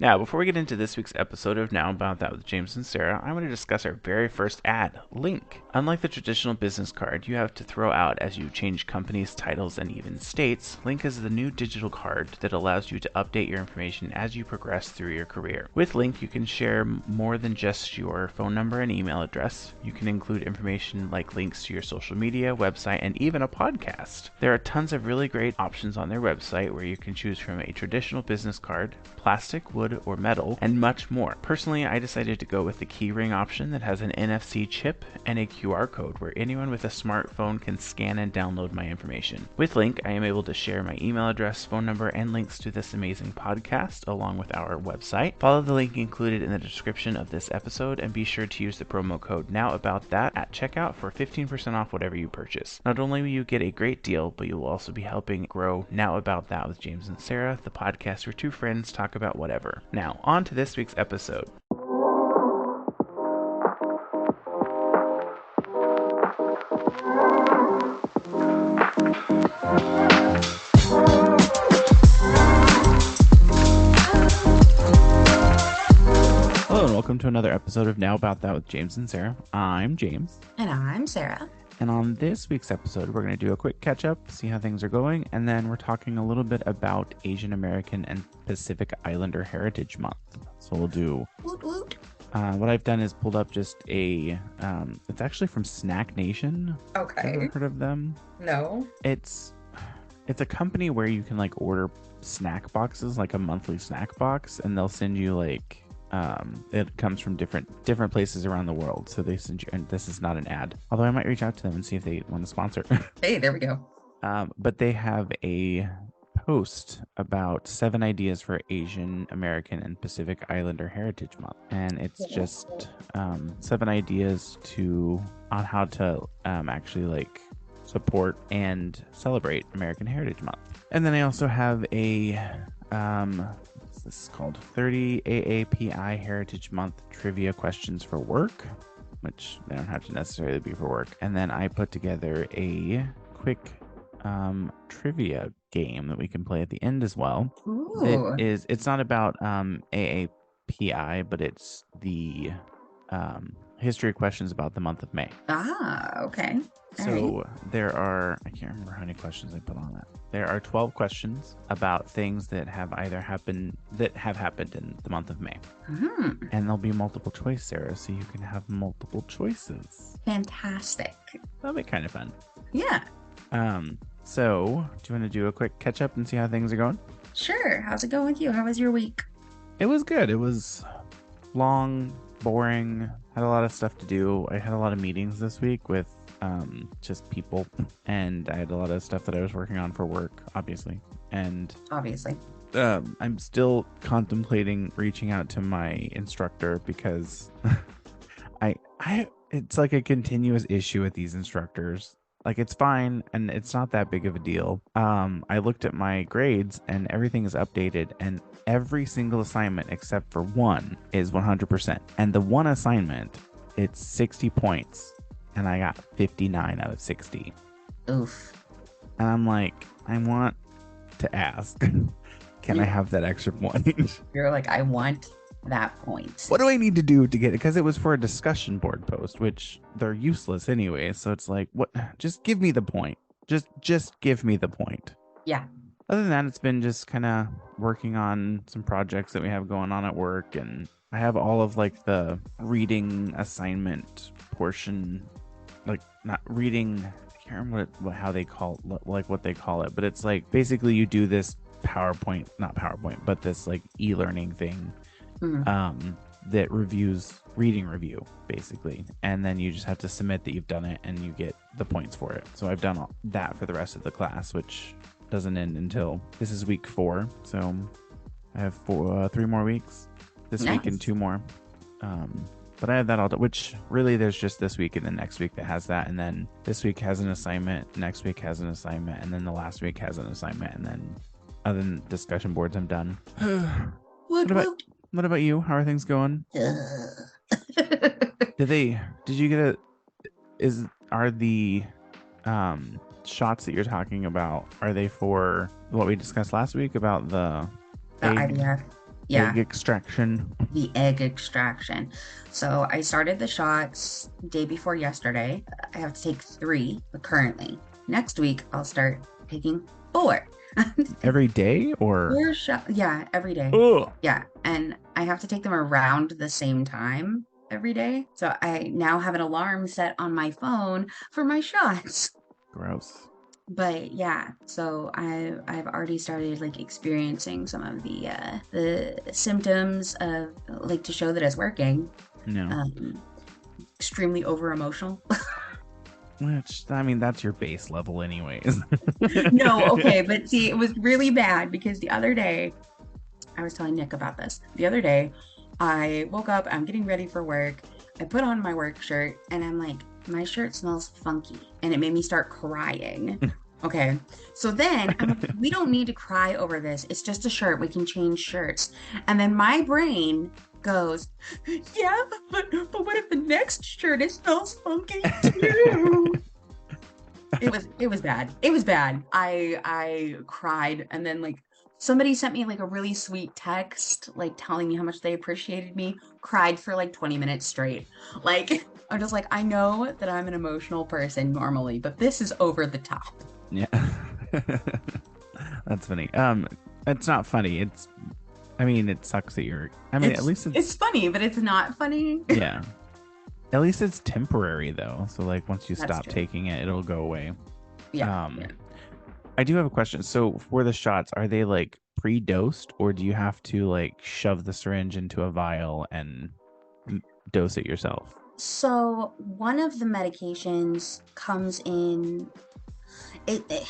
Now, before we get into this week's episode of Now About That with James and Sarah, I want to discuss our very first ad, Link. Unlike the traditional business card you have to throw out as you change companies, titles, and even states, Link is the new digital card that allows you to update your information as you progress through your career. With Link, you can share more than just your phone number and email address. You can include information like links to your social media, website, and even a podcast. There are tons of really great options on their website where you can choose from a traditional business card, plastic, wood, or metal, and much more. Personally, I decided to go with the keyring option that has an NFC chip and a QR code where anyone with a smartphone can scan and download my information. With Link, I am able to share my email address, phone number, and links to this amazing podcast along with our website. Follow the link included in the description of this episode and be sure to use the promo code NOWABOUTTHAT at checkout for 15% off whatever you purchase. Not only will you get a great deal, but you will also be helping grow Now About That with James and Sarah, the podcast where two friends talk about whatever. Now, on to this week's episode. Hello and welcome to another episode of Now About That with James and Sarah. I'm James. And I'm Sarah. And on this week's episode, we're going to do a quick catch up, see how things are going, and then we're talking a little bit about Asian American and Pacific Islander Heritage Month. So we'll do... Woot woot. What I've done is pulled up just a... it's actually from Snack Nation. Okay. Ever heard of them? No. It's a company where you can like order snack boxes, like a monthly snack box, and they'll send you like... it comes from different places around the world, so they send you, and this is not an ad, although I might reach out to them and see if they want to sponsor. Hey, there we go. But they have a post about 7 ideas for Asian American and Pacific Islander Heritage Month, and it's just 7 ideas on how to actually like support and celebrate American Heritage Month. And then I also have a this is called 30 AAPI Heritage Month Trivia Questions for Work, which they don't have to necessarily be for work. And then I put together a quick trivia game that we can play at the end as well. Ooh. It's not about AAPI, but it's the history questions about the month of May. Ah, okay. So there are, I can't remember how many questions I put on that. There are 12 questions about things that have happened in the month of May. Mm-hmm. And there'll be multiple choice, Sarah, so you can have multiple choices. Fantastic. That'll be kind of fun. Yeah. So do you want to do a quick catch up and see how things are going? Sure. How's it going with you? How was your week? It was good. It was long, boring, had a lot of stuff to do. I had a lot of meetings this week with just people, and I had a lot of stuff that I was working on for work, obviously. And Obviously. I'm still contemplating reaching out to my instructor because I it's like a continuous issue with these instructors. Like, it's fine and it's not that big of a deal. I looked at my grades and everything is updated, and every single assignment except for one is 100%. And the one assignment, it's 60 points, and I got 59 out of 60. Oof. And I'm like, I want to ask, can I have that extra point? You're like, I want that point. What do I need to do to get it? Because it was for a discussion board post, which they're useless anyway. So it's like, what? Just give me the point. Just give me the point. Yeah. Other than that, it's been just kind of working on some projects that we have going on at work, and I have all of like the reading assignment portion, like not reading. I can't remember how they call what they call it, but it's like basically you do this not PowerPoint, but this like e-learning thing. Mm-hmm. That reviews reading review basically, and then you just have to submit that you've done it and you get the points for it. So I've done all that for the rest of the class, which doesn't end until this is week 4, so I have 3 more weeks this week and 2 more, but I have that all done, which really there's just this week and the next week that has that, and then this week has an assignment, next week has an assignment, and then the last week has an assignment, and then other than discussion boards, I'm done. What about you? How are things going? Are the shots that you're talking about, are they for what we discussed last week about the IVF? Yeah, Egg extraction. the egg extraction. So I started the shots day before yesterday. I have to take 3 currently. Next week I'll start taking 4. Every day or? 4 shots. Yeah, every day. Oh, Yeah, and I have to take them around the same time every day. So I now have an alarm set on my phone for my shots. gross. But yeah, so I've already started like experiencing some of the symptoms of like to show that it's working. No. Um, extremely over emotional. Which, I mean, that's your base level anyways. No, okay, but see, it was really bad because the other day I was telling Nick about this. The other day, I woke up, I'm getting ready for work. I put on my work shirt and I'm like, my shirt smells funky. And it made me start crying. Okay. So then I'm like, we don't need to cry over this. It's just a shirt. We can change shirts. And then my brain goes, yeah, but what if the next shirt it smells funky too? It was bad. It was bad. I cried and then like somebody sent me like a really sweet text like telling me how much they appreciated me. Cried for like 20 minutes straight. Like I'm just like I know that I'm an emotional person normally, but this is over the top. Yeah. That's funny. It's not funny. I mean, it sucks that at least It's funny, but it's not funny. yeah. At least it's temporary though. So like once you That's stop true. taking it, it'll go away. Yeah. Yeah. I do have a question. So for the shots, are they like pre-dosed or do you have to like shove the syringe into a vial and dose it yourself? So one of the medications comes in it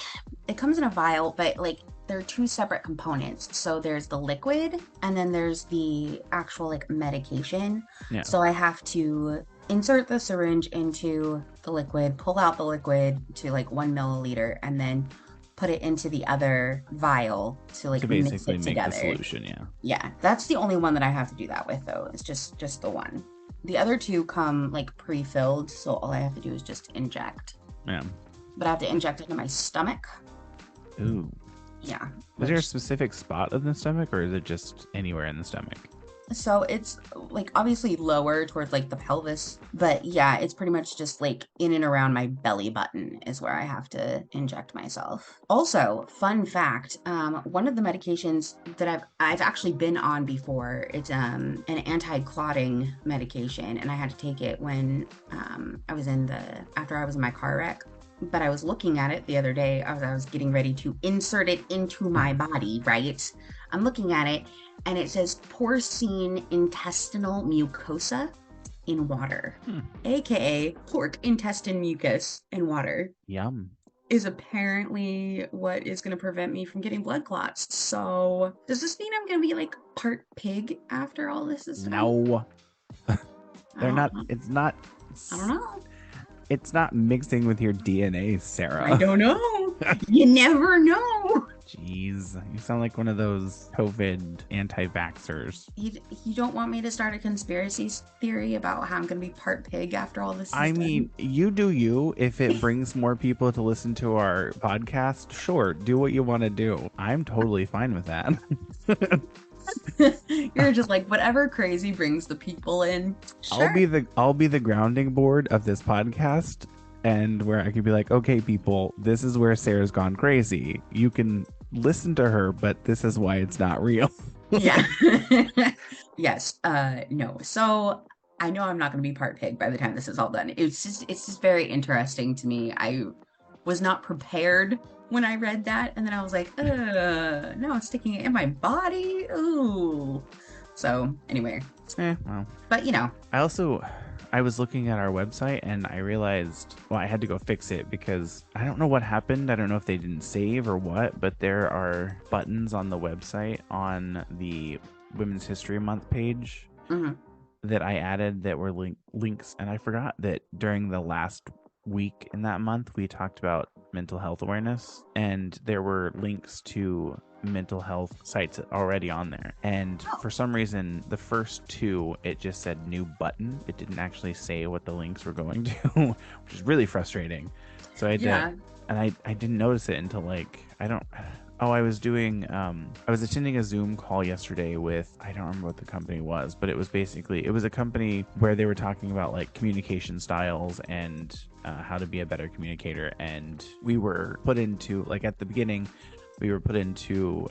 it comes in a vial, but like there are 2 separate components. So there's the liquid and then there's the actual like medication. Yeah. So I have to insert the syringe into the liquid, pull out the liquid to like 1 milliliter, and then put it into the other vial to like To mix basically it make together. the solution, yeah. Yeah, that's the only one that I have to do that with though. It's just the one. The other 2 come like pre-filled, so all I have to do is just inject. Yeah. But I have to inject it into my stomach. Ooh. Yeah. Is there a specific spot of the stomach or is it just anywhere in the stomach? So it's like obviously lower towards like the pelvis, but yeah, it's pretty much just like in and around my belly button is where I have to inject myself. Also, fun fact, one of the medications that I've actually been on before, it's an anti-clotting medication, and I had to take it when after I was in my car wreck. But I was looking at it the other day. I was getting ready to insert it into my body, right? I'm looking at it and it says porcine intestinal mucosa in water, aka pork intestine mucus in water. Yum. Is apparently what is going to prevent me from getting blood clots. So, does this mean I'm going to be like part pig after all this is done? No. They're not. It's not. I don't know. It's not mixing with your DNA, Sarah. I don't know. You never know. Jeez, you sound like one of those COVID anti-vaxxers. You don't want me to start a conspiracy theory about how I'm going to be part pig after all this is I done? mean, you do you. If it brings more people to listen to our podcast, sure, do what you want to do. I'm totally fine with that. You're just like whatever crazy brings the people in. Sure. I'll be the grounding board of this podcast, and where I can be like, okay, people, this is where Sarah's gone crazy. You can listen to her, but this is why it's not real. Yeah. Yes. No. So I know I'm not going to be part pig by the time this is all done. It's just very interesting to me. I was not prepared when I read that, and then I was like, now it's sticking in my body. Ooh. So anyway. Well. But you know. I was looking at our website and I realized, well, I had to go fix it because I don't know what happened. I don't know if they didn't save or what, but there are buttons on the website on the Women's History Month page that I added that were links. And I forgot that during the last week in that month, we talked about mental health awareness, and there were links to mental health sites already on there. And for some reason, the first 2, it just said new button. It didn't actually say what the links were going to, which is really frustrating. So I did, and I didn't notice it until like, Oh, I was doing I was attending a Zoom call yesterday with, I don't remember what the company was, but it was basically, it was a company where they were talking about like communication styles and how to be a better communicator. And we were put into, like, at the beginning, we were put into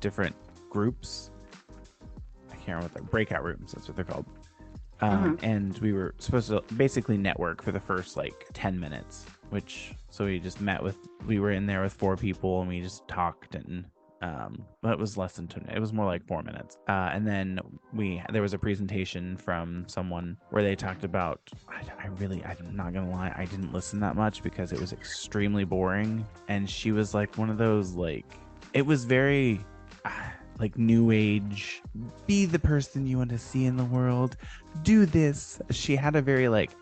different groups. I can't remember what they're, breakout rooms. That's what they're called. Hmm. And we were supposed to basically network for the first like 10 minutes, which, so we just met with, we were in there with four people and we just talked. And but it was less than 2, it was more like 4 minutes. And then there was a presentation from someone where they talked about, I'm not gonna lie, I didn't listen that much because it was extremely boring. And she was like one of those, like, it was very like new age, be the person you want to see in the world, do this. She had a very like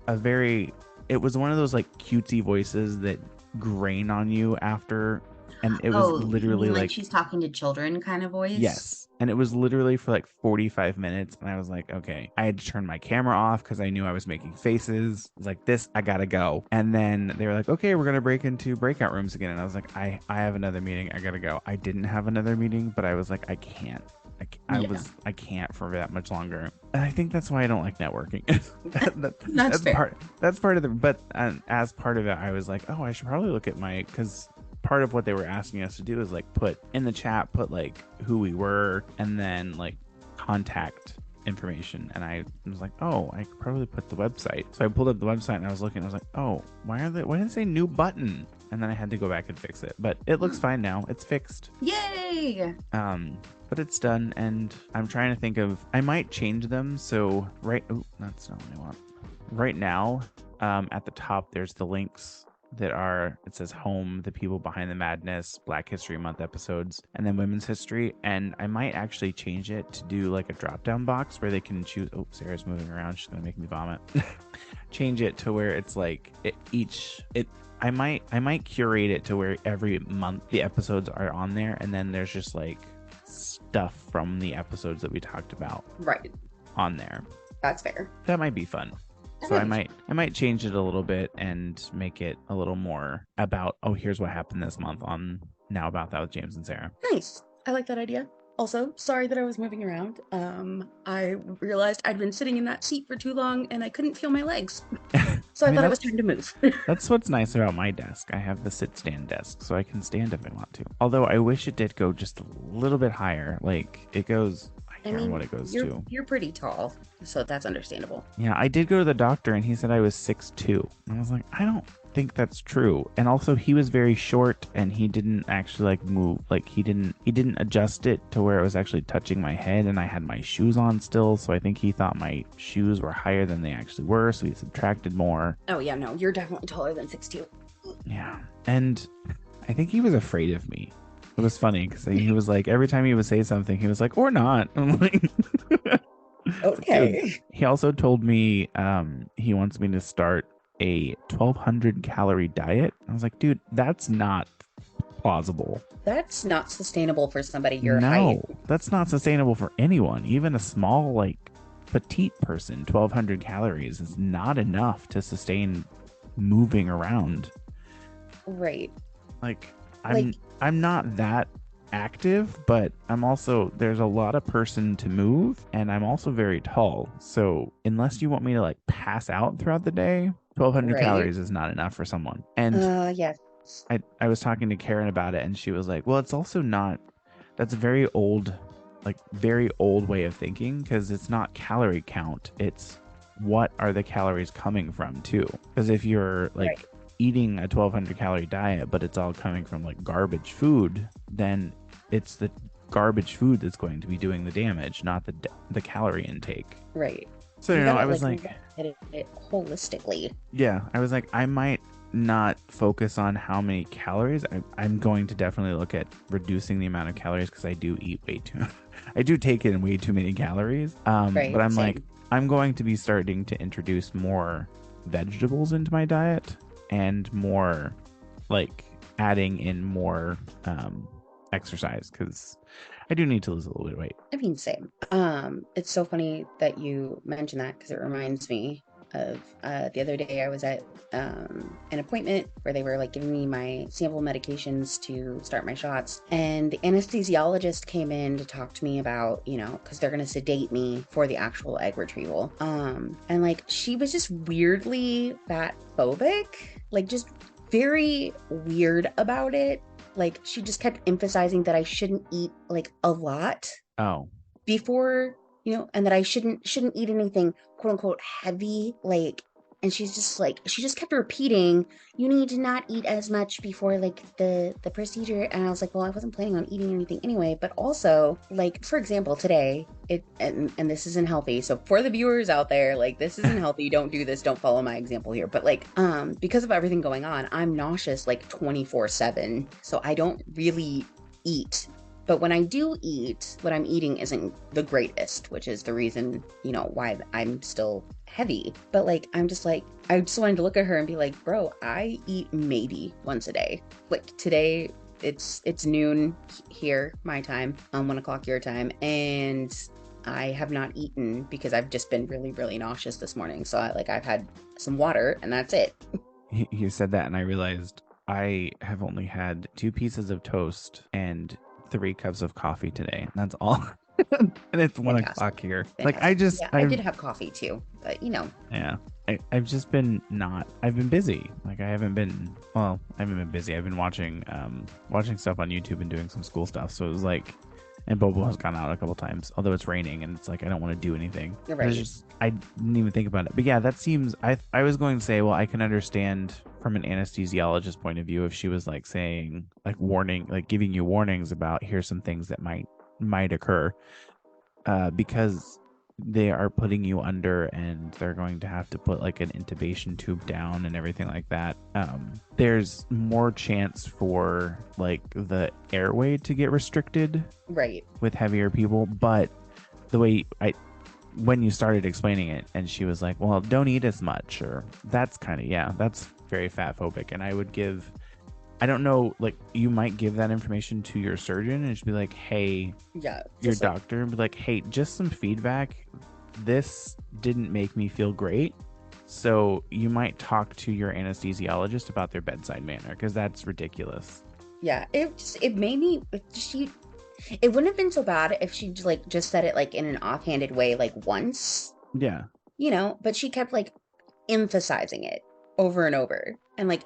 a very, it was one of those like cutesy voices that grain on you after. And it was Oh, you literally mean like like, she's talking to children kind of voice? yes. And it was literally for like 45 minutes. And I was like, okay. I had to turn my camera off because I knew I was making faces. I was like, this, I gotta go. And then they were like, okay, we're gonna break into breakout rooms again. And I was like, I have another meeting. I gotta go. I didn't have another meeting, but I was like, I can't. Yeah, I can't for that much longer. And I think that's why I don't like networking. that's That's fair. part. That's part of the. But as part of it, I was like, oh, I should probably look at my, because part of what they were asking us to do is like put in the chat, put like who we were, and then like contact information. And I was like, oh, I could probably put the website. So I pulled up the website and I was looking. I was like, oh, why did it say new button? And then I had to go back and fix it. But it looks Hmm. fine now. It's fixed. Yay! But it's done, and I'm trying to think of, I might change them. So that's not what I want. Right now, at the top, there's the links that are, it says home, the people behind the madness, Black History Month episodes, and then women's history. And I might actually change it to do like a drop down box where they can choose. Oh, Sarah's moving around. She's gonna make me vomit. Change it to where it's like I might curate it to where every month the episodes are on there, and then there's just like stuff from the episodes that we talked about Right, on there. that's fair. That might be fun. That So would I be might I might change it a little bit and make it a little more about, oh, here's what happened this month on Now About That with James and Sarah. nice. I like that idea. Also, sorry that I was moving around. I realized I'd been sitting in that seat for too long and I couldn't feel my legs. So I I mean, thought it was time to move. that's what's nice about my desk. I have the sit stand desk, so I can stand if I want to. Although I wish it did go just a little bit higher. Like it goes, I I can't remember what mean, it goes you're to. you're pretty tall, so that's understandable. Yeah, I did go to the doctor and he said I was 6'2". And I was like, I don't think that's true. And also he was very short and he didn't actually like move, like he didn't adjust it to where it was actually touching my head, and I had my shoes on still, so I think he thought my shoes were higher than they actually were, so he subtracted more. Oh yeah, no, you're definitely taller than 6'2". Yeah. And I think he was afraid of me. It was funny because he was like, every time he would say something, he was like, or not. I'm like, it's like, dude. Okay. He also told me he wants me to start a 1,200 calorie diet. I was like, dude, that's not plausible. That's not sustainable for somebody your height. No, that's not sustainable for anyone. Even a small, like, petite person, 1,200 calories is not enough to sustain moving around. Right. Like, Like, I'm not that active, but I'm also, there's a lot of person to move, and I'm also very tall. So unless you want me to like pass out throughout the day, 1,200 right. calories is not enough for someone. And Yes. I was talking to Karen about it, and she was like, well, it's also not, that's a very old, like very old way of thinking, because it's not calorie count. It's what are the calories coming from too? Because if you're Right. like eating a 1,200 calorie diet, but it's all coming from like garbage food, then it's the garbage food that's going to be doing the damage, not the calorie intake. Right. So You I gotta was like like, look at it holistically. yeah, I was like, I might not focus on how many calories. I'm going to definitely look at reducing the amount of calories because I do eat way too. I do take in way too many calories. But Right. I'm like, Same. I'm going to be starting to introduce more vegetables into my diet and more like adding in more exercise because I do need to lose a little bit of weight. I mean, same. It's so funny that you mentioned that because it reminds me. of the other day I was at an appointment where they were like giving me my sample medications to start my shots, and the anesthesiologist came in to talk to me about, because they're going to sedate me for the actual egg retrieval. And like she was just weirdly fat phobic, like just very weird about it. Like she just kept emphasizing that I shouldn't eat like a lot Oh, before, and that I shouldn't eat anything quote unquote heavy, like, and she just kept repeating, you need to not eat as much before like the procedure. And I was like, well, I wasn't planning on eating anything anyway. But also, like, for example, today, and this isn't healthy. So for the viewers out there, like, this isn't healthy. Don't do this. Don't follow my example here. But like, because of everything going on, I'm nauseous like 24/7. So I don't really eat. But when I do eat, what I'm eating isn't the greatest, which is the reason, why I'm still heavy. But like, I just wanted to look at her and be like, bro, I eat maybe once a day. Like today, it's noon here, my time, 1 o'clock your time, and I have not eaten because I've just been really, really nauseous this morning. So I've had some water and that's it. you said that, and I realized I have only had 2 pieces of toast and 3 cups of coffee today. That's all. And it's 1 o'clock Fantastic. here. Like Fantastic. Yeah, I I've did have coffee too, but yeah. I've just been I've been busy. Like I haven't been busy. I've been watching stuff on YouTube and doing some school stuff. So it was like, and Bobo has gone out a couple times, although it's raining and it's like I don't want to do anything. you're It's right. just I didn't even think about it. But yeah, that seems I was going to say, well, I can understand from an anesthesiologist point of view if she was like saying like warning, like giving you warnings about here's some things that might occur, because they are putting you under and they're going to have to put like an intubation tube down and everything like that. There's more chance for like the airway to get restricted Right. with heavier people. But the way when you started explaining it and she was like, well, don't eat as much, or that's kind of, yeah, that's very fat phobic. And I don't know, like you might give that information to your surgeon and just be like, hey, Yeah, your just like doctor, and be like, hey, just some feedback. This didn't make me feel great. So you might talk to your anesthesiologist about their bedside manner, because that's ridiculous. yeah, it made me it wouldn't have been so bad if she just said it like in an offhanded way like once, Yeah. but she kept like emphasizing it over and over, and like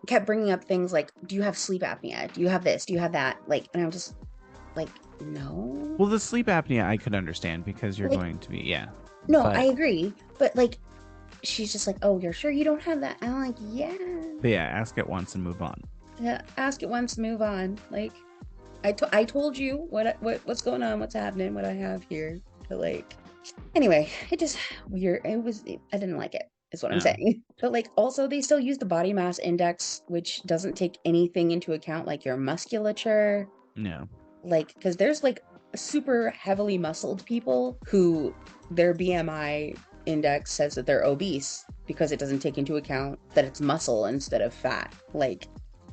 kept bringing up things like, do you have sleep apnea? Do you have this? Do you have that? Like, and I'm just like, no. Well, the sleep apnea I could understand because you're Like, going to be, yeah. no, I But, agree, but like she's just like, oh, you're sure you don't have that? And I'm like, yeah. but yeah, ask it once and move on. Yeah, ask it once, move on. Like, I told you what's going on, what's happening, what I have here. But like, anyway, it just weird. I didn't like it. Is what I'm Yeah. saying. But like, also they still use the body mass index, which doesn't take anything into account, like your musculature. Yeah. Like, because there's like super heavily muscled people who their BMI index says that they're obese because it doesn't take into account that it's muscle instead of fat. Like,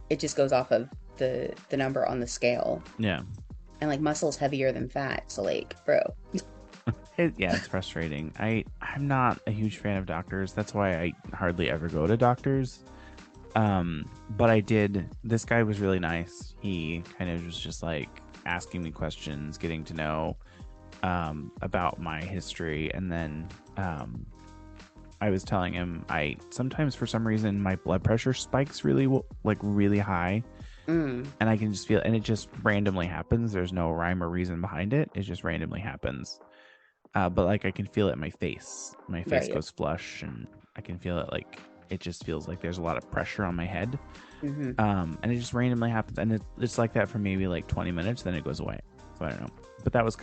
it just goes off of the number on the scale, Yeah. and like muscle's heavier than fat, so like, bro. Yeah, it's frustrating. I'm not a huge fan of doctors. That's why I hardly ever go to doctors. But I did. This guy was really nice. He kind of was just like asking me questions, getting to know about my history, and then I was telling him I sometimes for some reason my blood pressure spikes really high, Mm, and I can just feel, and it just randomly happens. There's no rhyme or reason behind it. It just randomly happens. But like I can feel it in my face. My face right. goes flush, and I can feel it like it just feels like there's a lot of pressure on my head. Mm-hmm. And it just randomly happens, and it's like that for maybe like 20 minutes, then it goes away. So I don't know. But that was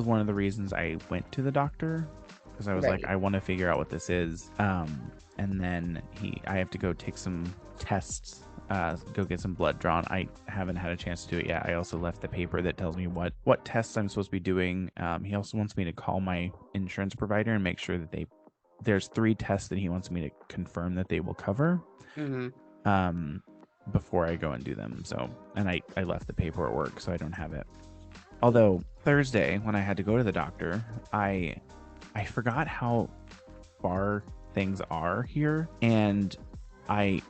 one of the reasons I went to the doctor, because I was like, Right. I want to figure out what this is. And then I have to go take some tests, go get some blood drawn. I haven't had a chance to do it yet. I also left the paper that tells me what tests I'm supposed to be doing. He also wants me to call my insurance provider and make sure that there's 3 tests that he wants me to confirm that they will cover. Mm-hmm. Before I go and do them. So, and I left the paper at work, so I don't have it. Although Thursday, when I had to go to the doctor, I forgot how far things are here. And I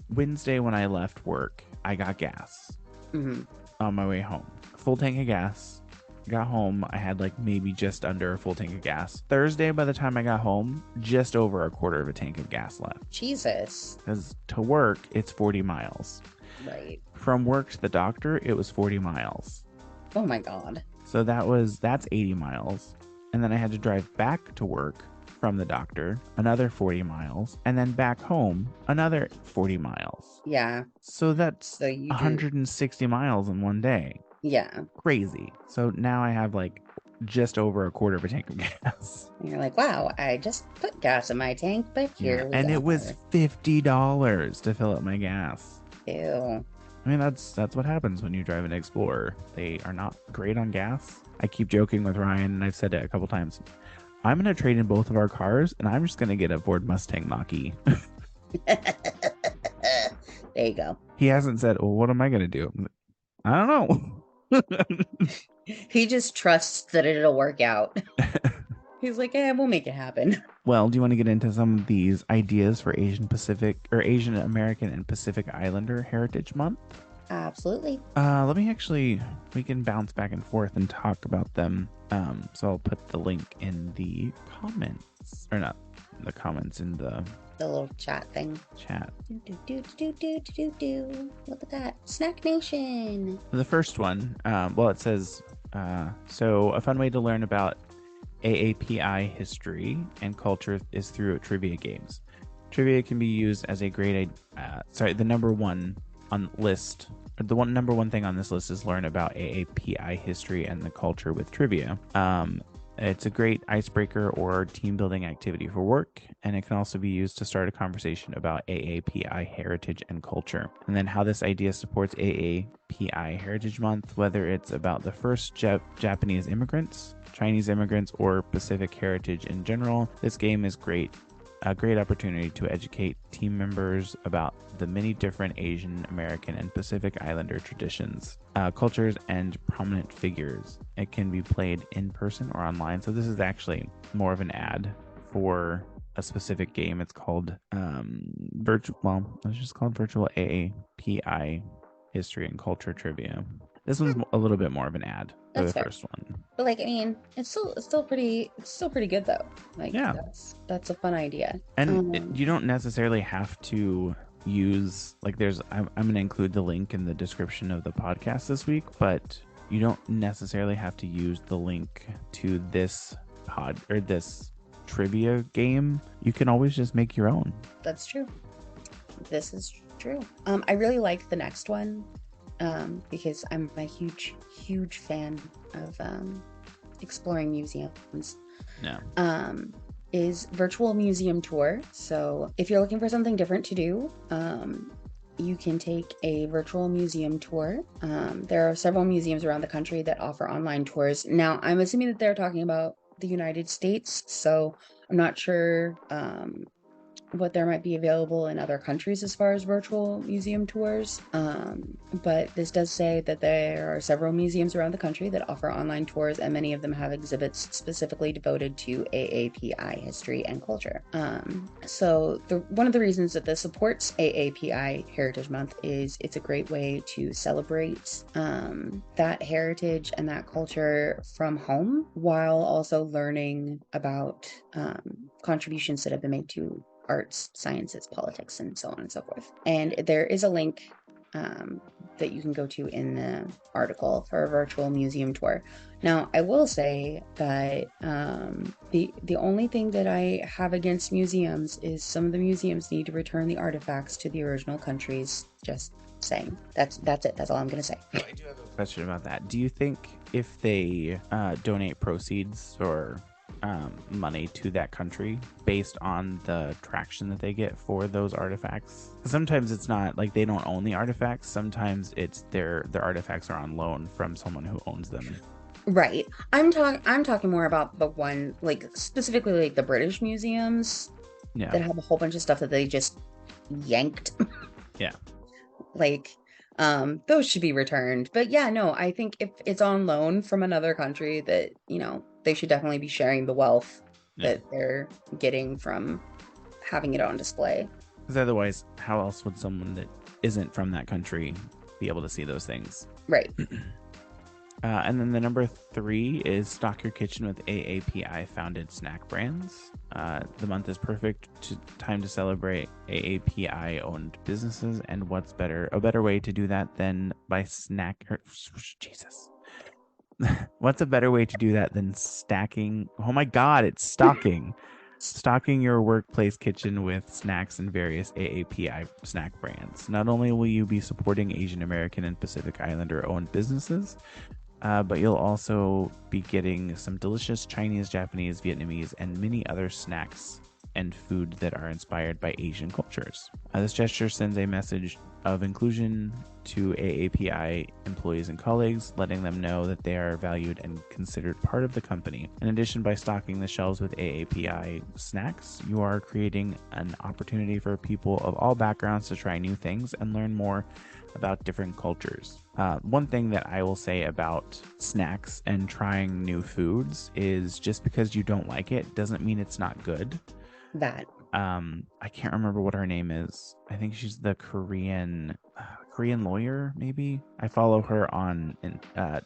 Wednesday when I left work, I got gas Hmm. on my way home. Full tank of gas. Got home, I had like maybe just under a full tank of gas. Thursday, by the time I got home, just over a quarter of a tank of gas left. Jesus. Because to work, it's 40 miles. Right. From work to the doctor, it was 40 miles. Oh my God. So that's 80 miles. And then I had to drive back to work from the doctor, another 40 miles, and then back home, another 40 miles. Yeah. So that's So you do. 160 miles in one day. Yeah. Crazy. So now I have like just over a quarter of a tank of gas. And you're like, wow, I just put gas in my tank, but here we And are. it was $50 to fill up my gas. Ew. I mean, that's what happens when you drive an Explorer. They are not great on gas. I keep joking with Ryan, and I've said it a couple times. I'm gonna trade in both of our cars, and I'm just gonna get a Ford Mustang Mach-E. There you go. He hasn't said, "Well, what am I gonna do?" I don't know. He just trusts that it'll work out. He's like, we'll make it happen. Well, do you want to get into some of these ideas for Asian Pacific or Asian American and Pacific Islander Heritage Month? Absolutely. We can bounce back and forth and talk about them. So I'll put the link in the comments, or not the comments, in the little chat thing. Chat. Look at that. Snack Nation. The first one, it says, so a fun way to learn about AAPI history and culture is through trivia games. Trivia can be used as a great, the number one thing on this list is learn about AAPI history and the culture with trivia. It's a great icebreaker or team building activity for work, and it can also be used to start a conversation about AAPI heritage and culture. And then how this idea supports AAPI Heritage Month, whether it's about the first Japanese immigrants, Chinese immigrants, or Pacific heritage in general. This game is a great opportunity to educate team members about the many different Asian American and Pacific Islander traditions, cultures, and prominent figures. It can be played in person or online. So this is actually more of an ad for a specific game. It's called Virtual AAPI History and Culture Trivia. This one's a little bit more of an ad for the first one. But like, I mean, it's still pretty good though. Like, yeah, that's a fun idea. And you don't necessarily have to use I'm going to include the link in the description of the podcast this week, but you don't necessarily have to use the link to this this trivia game. You can always just make your own. That's true. This is true. I really like the next one. Because I'm a huge fan of exploring museums. Yeah. Is virtual museum tour. So if you're looking for something different to do, you can take a virtual museum tour. There are several museums around the country that offer online tours. Now, I'm assuming that they're talking about the United States, so I'm not sure what there might be available in other countries as far as virtual museum tours. But this does say that there are several museums around the country that offer online tours, and many of them have exhibits specifically devoted to AAPI history and culture. So one of the reasons that this supports AAPI Heritage Month is it's a great way to celebrate that heritage and that culture from home, while also learning about contributions that have been made to arts, sciences, politics, and so on and so forth. And there is a link that you can go to in the article for a virtual museum tour. Now, I will say that the only thing that I have against museums is some of the museums need to return the artifacts to the original countries. Just saying. That's it. That's all I'm going to say. I do have a question about that. Do you think if they donate proceeds or money to that country based on the traction that they get for those artifacts? Sometimes it's not like they don't own the artifacts. Sometimes it's their artifacts are on loan from someone who owns them. Right. I'm talking more about the one, like specifically like the British museums that have a whole bunch of stuff that they just yanked. Yeah. Like those should be returned. But yeah, no, I think if it's on loan from another country, that, they should definitely be sharing the wealth that they're getting from having it on display. Because otherwise, how else would someone that isn't from that country be able to see those things? Right. And then the number 3 is stock your kitchen with AAPI founded snack brands. The month is time to celebrate AAPI owned businesses, and a better way to do that than by Jesus. What's a better way to do that than stacking? Oh my God, it's stocking. Stocking your workplace kitchen with snacks and various AAPI snack brands. Not only will you be supporting Asian American and Pacific Islander owned businesses, but you'll also be getting some delicious Chinese, Japanese, Vietnamese, and many other snacks and food that are inspired by Asian cultures. This gesture sends a message of inclusion to AAPI employees and colleagues, letting them know that they are valued and considered part of the company. In addition, by stocking the shelves with AAPI snacks, you are creating an opportunity for people of all backgrounds to try new things and learn more about different cultures. One thing that I will say about snacks and trying new foods is just because you don't like it doesn't mean it's not good. That. I can't remember what her name is. I think she's the Korean lawyer, maybe. I follow her on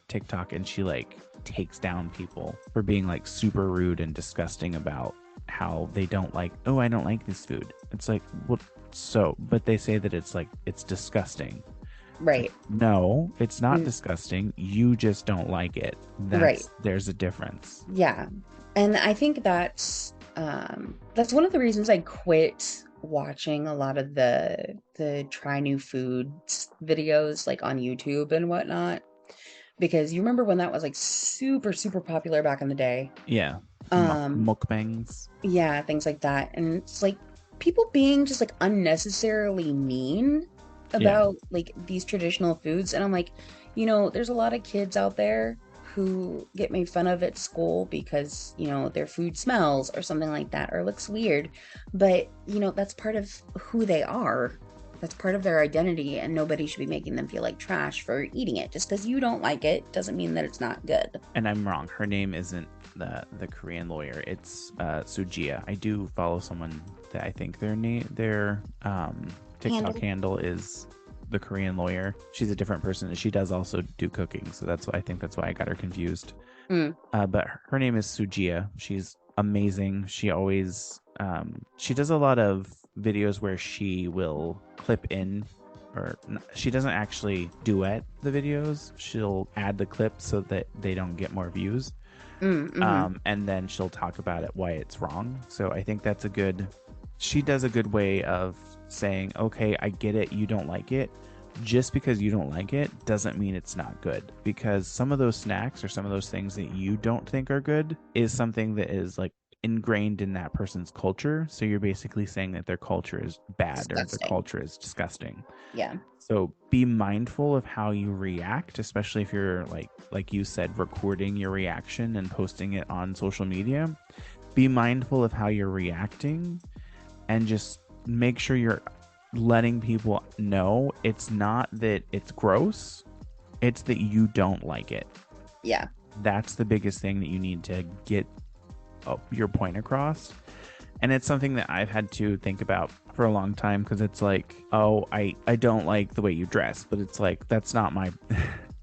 TikTok, and she like takes down people for being like super rude and disgusting about how they don't like. Oh, I don't like this food. It's like, well, but they say that it's disgusting. Right. No, it's not disgusting. You just don't like it. There's a difference. Yeah. And I think that's one of the reasons I quit watching a lot of the try new foods videos like on YouTube and whatnot. Because you remember when that was like super, super popular back in the day. Yeah. Mukbangs. Yeah, things like that. And it's like people being just like unnecessarily mean about like these traditional foods. And I'm like, there's a lot of kids out there who get made fun of at school because, their food smells or something like that or looks weird. But, that's part of who they are. That's part of their identity, and nobody should be making them feel like trash for eating it. Just because you don't like it doesn't mean that it's not good. And I'm wrong. Her name isn't the Korean lawyer. It's Sujia. I do follow someone that I think their TikTok handle is the Korean lawyer. She's a different person. She does also do cooking, so I think that's why I got her confused. But her name is Sujia. She's amazing. She always she does a lot of videos where she will clip in, or she doesn't actually duet the videos. She'll add the clip so that they don't get more views. And then she'll talk about it, why it's wrong. So I think that's she does a good way of saying, okay, I get it, you don't like it. Just because you don't like it doesn't mean it's not good, because some of those snacks or some of those things that you don't think are good is something that is like ingrained in that person's culture. So you're basically saying that their culture is bad or their culture is disgusting. Yeah. So be mindful of how you react, especially if you're like you said, recording your reaction and posting it on social media. Be mindful of how you're reacting, and just make sure you're letting people know it's not that it's gross, it's that you don't like it. Yeah. That's the biggest thing that you need to get your point across. And it's something that I've had to think about for a long time, because it's like, oh, I don't like the way you dress, but it's like, that's not my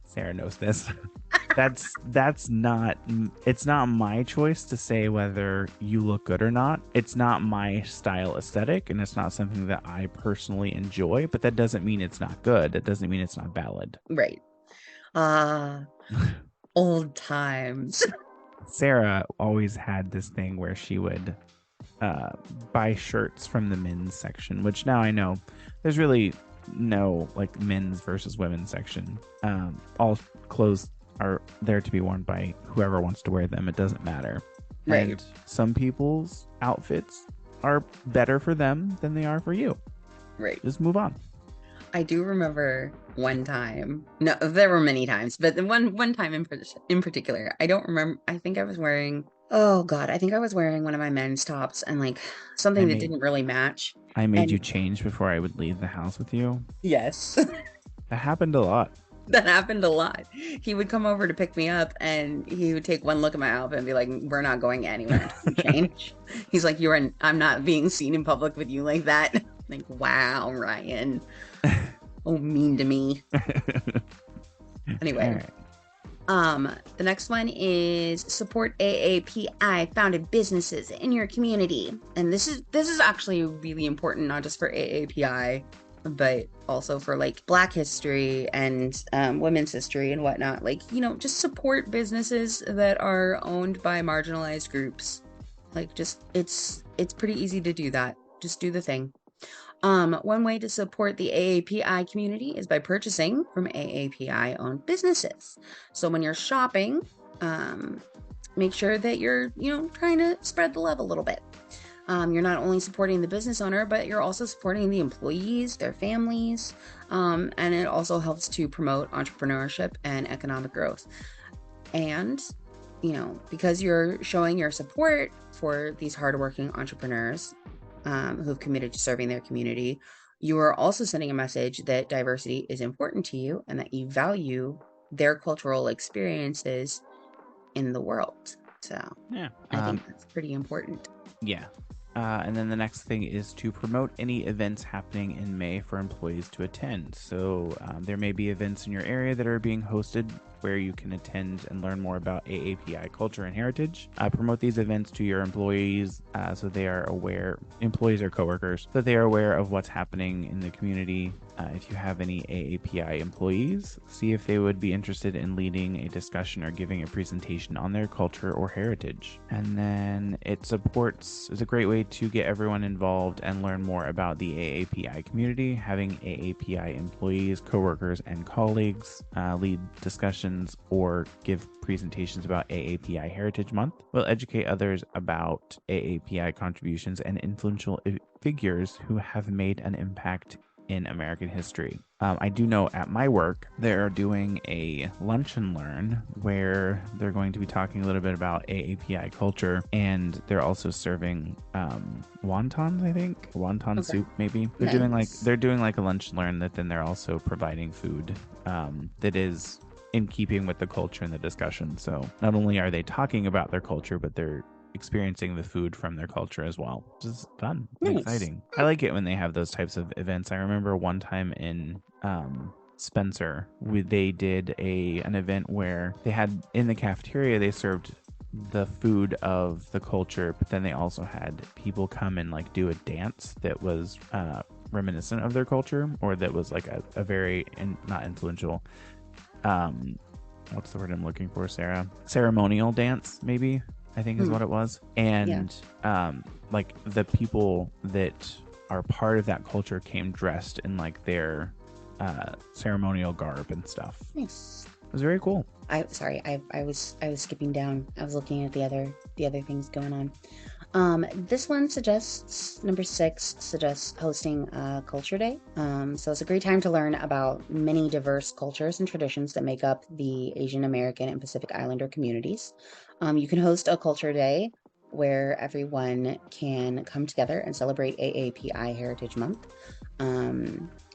Sarah knows this. It's not my choice to say whether you look good or not. It's not my style aesthetic, and it's not something that I personally enjoy, but that doesn't mean it's not good. That doesn't mean it's not valid. Right. Old times. Sarah always had this thing where she would buy shirts from the men's section, which now I know there's really no like men's versus women's section. All clothes are there to be worn by whoever wants to wear them. It doesn't matter. Right. And some people's outfits are better for them than they are for you. Right. Just move on. I do remember one time. No, there were many times, but the one time in particular, I don't remember. I think I was wearing. Oh God, I think I was wearing one of my men's tops and like something that didn't really match. I made you change before I would leave the house with you. Yes. That happened a lot. That happened a lot. He would come over to pick me up and he would take one look at my outfit and be like, "We're not going anywhere until you change." He's like, I'm not being seen in public with you like that." Like, wow, Ryan. Oh, mean to me. All Anyway, right. the next one is support AAPI founded businesses in your community. And this is actually really important, not just for AAPI, but also for like Black history and women's history and whatnot. Like, just support businesses that are owned by marginalized groups. Like, just it's pretty easy to do that. Just do the thing. One way to support the AAPI community is by purchasing from AAPI owned businesses. So when you're shopping, um, make sure that you're, trying to spread the love a little bit. You're not only supporting the business owner, but you're also supporting the employees, their families, and it also helps to promote entrepreneurship and economic growth. And, because you're showing your support for these hardworking entrepreneurs, who've committed to serving their community, you are also sending a message that diversity is important to you and that you value their cultural experiences in the world. So Yeah. I think that's pretty important. Yeah. And then the next thing is to promote any events happening in May for employees to attend. So there may be events in your area that are being hosted where you can attend and learn more about AAPI culture and heritage. Promote these events to your employees so they are aware, employees or coworkers, so they are aware of what's happening in the community. If you have any AAPI employees, see if they would be interested in leading a discussion or giving a presentation on their culture or heritage. And then it's a great way to get everyone involved and learn more about the AAPI community. Having AAPI employees, coworkers, and colleagues lead discussions or give presentations about AAPI Heritage Month will educate others about AAPI contributions and influential figures who have made an impact in American history. I do know at my work, they're doing a lunch and learn where they're going to be talking a little bit about AAPI culture, and they're also serving wontons, I think, wonton soup maybe. They're doing like a lunch and learn that then they're also providing food that is in keeping with the culture and the discussion. So not only are they talking about their culture, but they're experiencing the food from their culture as well, which is fun and exciting. I like it when they have those types of events. I remember one time in Spencer, they did an event where they had in the cafeteria, they served the food of the culture, but then they also had people come and like do a dance that was reminiscent of their culture, or that was like a very not influential, what's the word I'm looking for, Sarah? Ceremonial dance, maybe, I think is what it was. And like the people that are part of that culture came dressed in like their ceremonial garb and stuff. Nice. It was very cool. I was skipping down. I was looking at the other things going on. This one suggests, number 6 suggests hosting a culture day. So it's a great time to learn about many diverse cultures and traditions that make up the Asian American and Pacific Islander communities. You can host a culture day where everyone can come together and celebrate AAPI Heritage Month,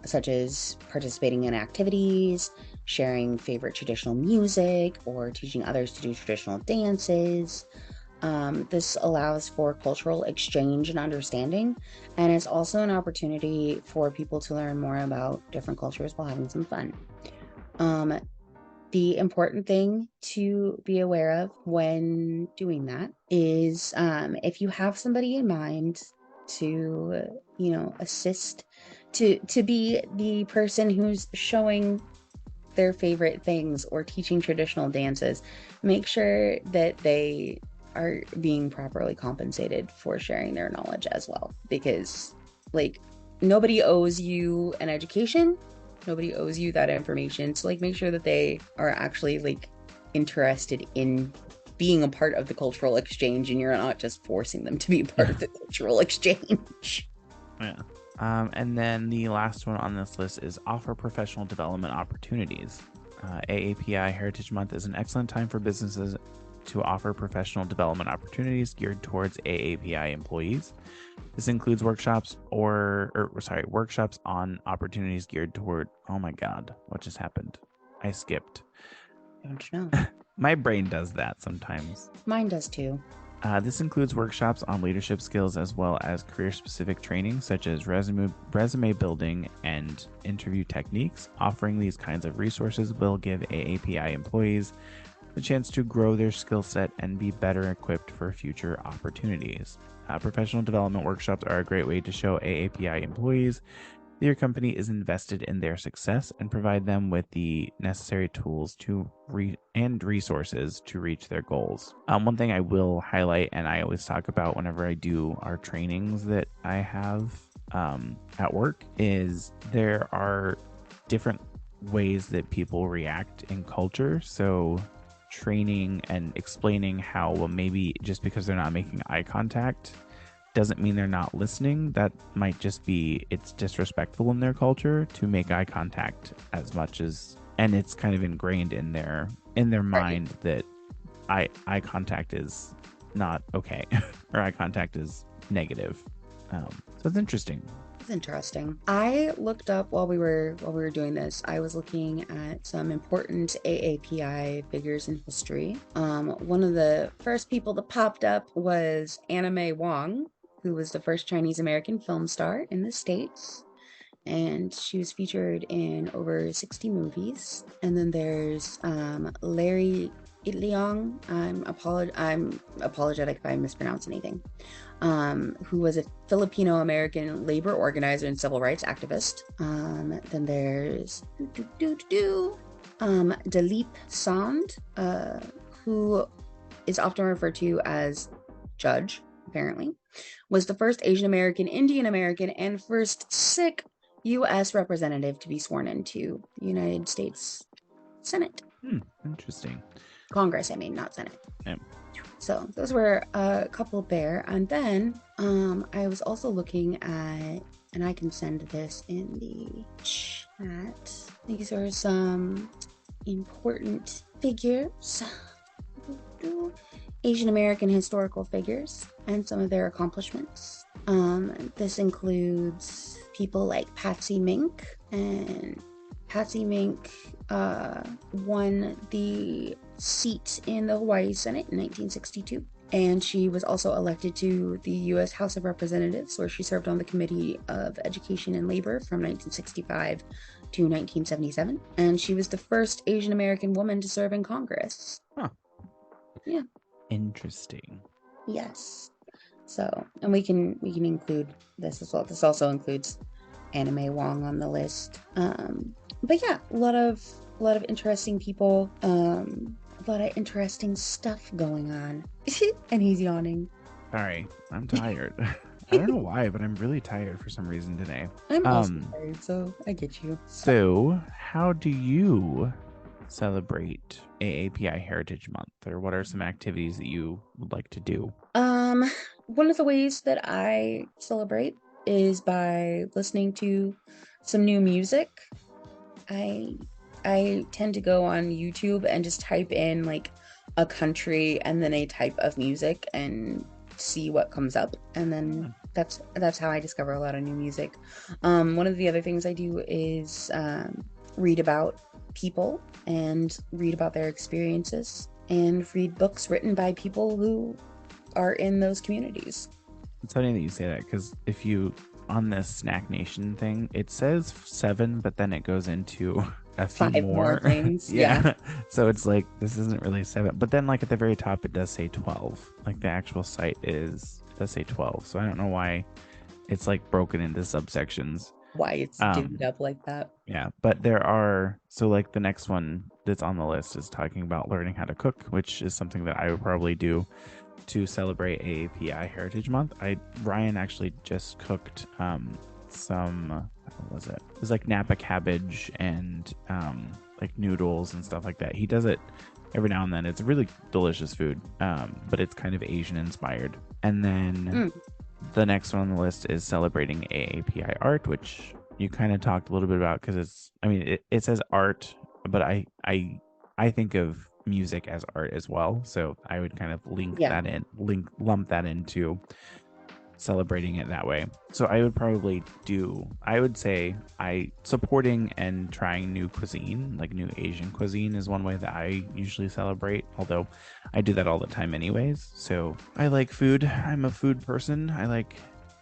such as participating in activities, sharing favorite traditional music, or teaching others to do traditional dances. This allows for cultural exchange and understanding, and it's also an opportunity for people to learn more about different cultures while having some fun. The important thing to be aware of when doing that is, if you have somebody in mind to, assist, to be the person who's showing their favorite things or teaching traditional dances, make sure that they are being properly compensated for sharing their knowledge as well, because like nobody owes you an education, nobody owes you that information. So like make sure that they are actually like interested in being a part of the cultural exchange, and you're not just forcing them to be a part of the cultural exchange. Yeah. And then the last one on this list is offer professional development opportunities. AAPI Heritage Month is an excellent time for businesses to offer professional development opportunities geared towards AAPI employees. This includes workshops workshops on opportunities geared toward, oh my God, what just happened? I skipped. Don't you know? My brain does that sometimes. Mine does too. This includes workshops on leadership skills as well as career specific training such as resume building and interview techniques. Offering these kinds of resources will give AAPI employees the chance to grow their skill set and be better equipped for future opportunities. Professional development workshops are a great way to show AAPI employees that your company is invested in their success and provide them with the necessary tools and resources to reach their goals. One thing I will highlight, and I always talk about whenever I do our trainings that I have at work, is there are different ways that people react in culture. So training and explaining how, well, maybe just because they're not making eye contact doesn't mean they're not listening. That might just be it's disrespectful in their culture to make eye contact as much as, and it's kind of ingrained in their Right. mind that eye contact is not okay or eye contact is negative. So it's interesting. It's interesting. I looked up while we were doing this. I was looking at some important AAPI figures in history. One of the first people that popped up was Anna May Wong, who was the first Chinese American film star in the States, and she was featured in over 60 movies. And then there's Larry Itliong. I'm apologetic if I mispronounce anything. Who was a Filipino American labor organizer and civil rights activist. Then there's Dalip Sand, who is often referred to as Judge, apparently, was the first Asian American, Indian American, and first Sikh U.S. representative to be sworn into the United States Senate. Interesting. Congress, I mean, not Senate. Yeah. So those were a couple there. And then I was also looking at, and I can send this in the chat. These are some important figures, Asian American historical figures, and some of their accomplishments. This includes people like Patsy Mink, and Patsy Mink won the seat in the Hawaii Senate in 1962. And she was also elected to the U.S. House of Representatives, where she served on the Committee of Education and Labor from 1965 to 1977. And she was the first Asian American woman to serve in Congress. Huh. Yeah. Interesting. Yes. So, and we can include this as well. This also includes Anna May Wong on the list. But yeah, a lot of interesting people. A lot of interesting stuff going on. And he's yawning. Sorry, I'm tired. I don't know why, but I'm really tired for some reason today. I'm also tired, so I get you. So, how do you celebrate AAPI Heritage Month, or what are some activities that you would like to do? One of the ways that I celebrate is by listening to some new music. I tend to go on YouTube and just type in like a country and then a type of music and see what comes up. And then that's how I discover a lot of new music. One of the other things I do is read about people and read about their experiences and read books written by people who are in those communities. It's funny that you say that, because if you on this Snack Nation thing, it says 7, but then it goes into a few 5 more things. Yeah. So it's like, this isn't really 7, but then like at the very top it does say 12. Like the actual site does say 12. So I don't know why it's like broken into subsections. Why it's divvied up like that. Yeah, but there are, so like the next one that's on the list is talking about learning how to cook, which is something that I would probably do to celebrate AAPI Heritage Month. Ryan actually just cooked some, what was it? It was like Napa cabbage and like noodles and stuff like that. He does it every now and then. It's really delicious food, but it's kind of Asian inspired. And then the next one on the list is celebrating AAPI art, which you kind of talked a little bit about, because it's, I mean, it says art, but I think of music as art as well. So I would kind of lump that into celebrating it that way. So I would say I supporting and trying new cuisine, like new Asian cuisine is one way that I usually celebrate, although I do that all the time anyways. So I like food. I'm a food person. I like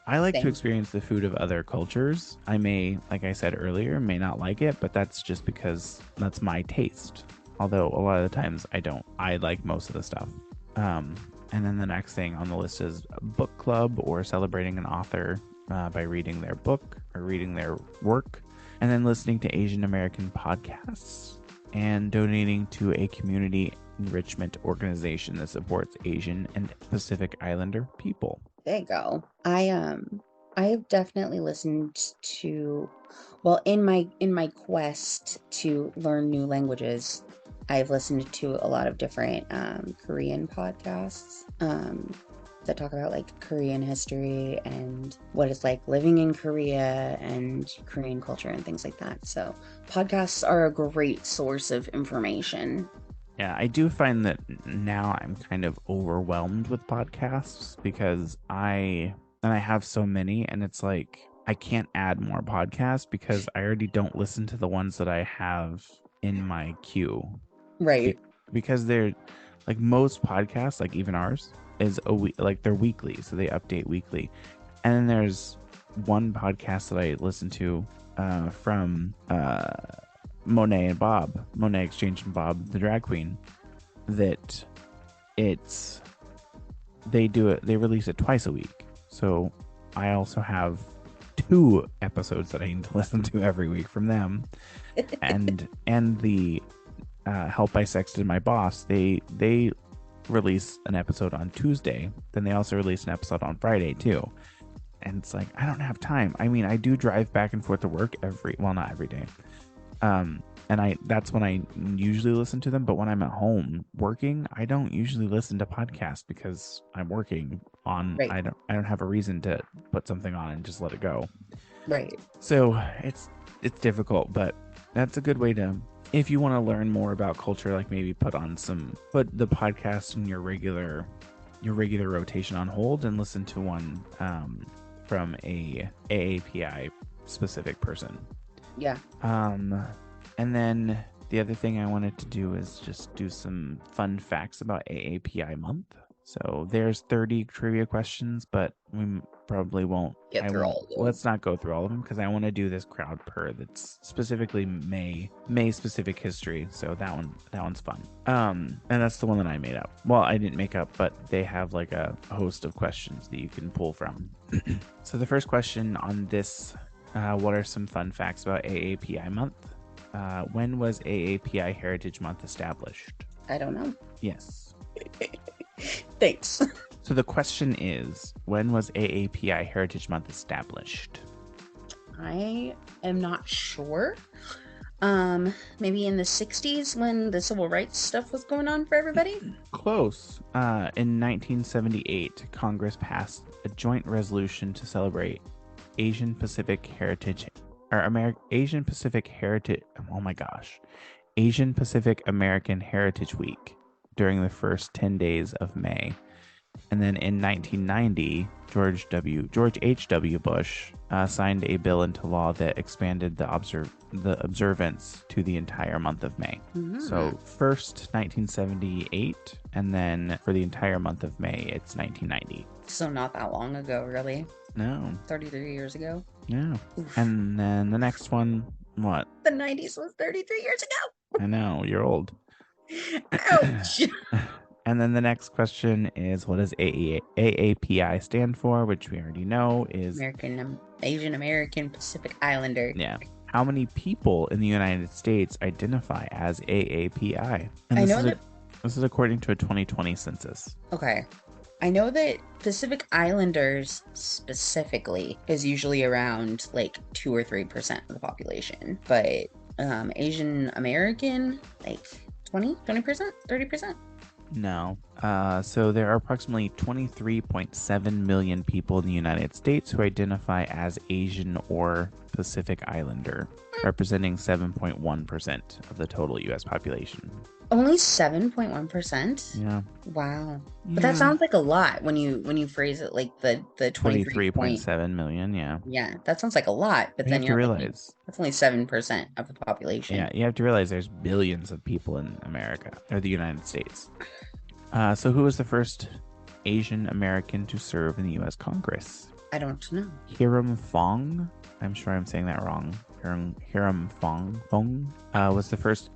to Same. experience the food of other cultures. I may, like I said earlier, may not like it, but that's just because that's my taste. Although a lot of the times I don't. I like most of the stuff. Um, and then the next thing on the list is a book club or celebrating an author by reading their book or reading their work. And then listening to Asian American podcasts and donating to a community enrichment organization that supports Asian and Pacific Islander people. There you go. I've definitely listened to, well, in my quest to learn new languages, I've listened to a lot of different Korean podcasts that talk about like Korean history and what it's like living in Korea and Korean culture and things like that. So podcasts are a great source of information. Yeah, I do find that now I'm kind of overwhelmed with podcasts because I have so many, and it's like I can't add more podcasts because I already don't listen to the ones that I have in my queue. Right. Be- because they're like most podcasts, like even ours, is a week, like they're weekly, so they update weekly. And then there's one podcast that I listen to from Monet Exchange and Bob, the drag queen, that it's they release it twice a week. So I also have 2 episodes that I need to listen to every week from them, and the Help I Sexted My Boss. They release an episode on Tuesday, then they also release an episode on Friday too. And it's like I don't have time. I mean, I do drive back and forth to work not every day. And that's when I usually listen to them. But when I'm at home working, I don't usually listen to podcasts because I'm working on. Right. I don't have a reason to put something on and just let it go. Right. So it's difficult, but that's a good way to. If you want to learn more about culture, like maybe put the podcast in your regular rotation on hold and listen to one from a AAPI specific person. Yeah. And then the other thing I wanted to do is just do some fun facts about AAPI month. So there's 30 trivia questions, but we probably won't. Get through all of them. Let's not go through all of them because I want to do this crowd purr that's specifically May specific history. So that one's fun. And that's the one that I made up. Well, I didn't make up, but they have like a host of questions that you can pull from. So the first question on this, what are some fun facts about AAPI month? When was AAPI Heritage Month established? I don't know. Yes. Thanks. So the question is, when was AAPI Heritage Month established? I am not sure. Maybe in the 60s when the civil rights stuff was going on for everybody? Close. In 1978, Congress passed a joint resolution to celebrate Asian Pacific Heritage Asian Pacific American Heritage Week during the first 10 days of May. And then in 1990, George H.W. Bush signed a bill into law that expanded the observance to the entire month of May. Mm-hmm. So first 1978, and then for the entire month of May, it's 1990. So not that long ago, really. No. 33 years ago. Yeah. Oof. And then the next one, what? The 90s was 33 years ago. I know, you're old. Ouch. And then the next question is, what does AAPI stand for, which we already know is Asian American Pacific Islander. Yeah. How many people in the United States identify as AAPI? And I know this is according to a 2020 census. Okay. I know that Pacific Islanders specifically is usually around like 2 or 3% of the population, but Asian American like 20%, 30%. No, So there are approximately 23.7 million people in the United States who identify as Asian or Pacific Islander, representing 7.1% of the total U.S. population. Only 7.1%? Yeah. Wow. But that Yeah. sounds like a lot when you phrase it like the 23 point. 23.7 million. Yeah. Yeah, that sounds like a lot, but You then have to you're like realize, that's only 7% of the yeah, population. you have to realize there's billions of people in America or the United States. So who was the first Asian American to serve in the U.S. Congress? I don't know. Hiram Fong, I'm sure I'm saying that wrong. Hiram Fong was the first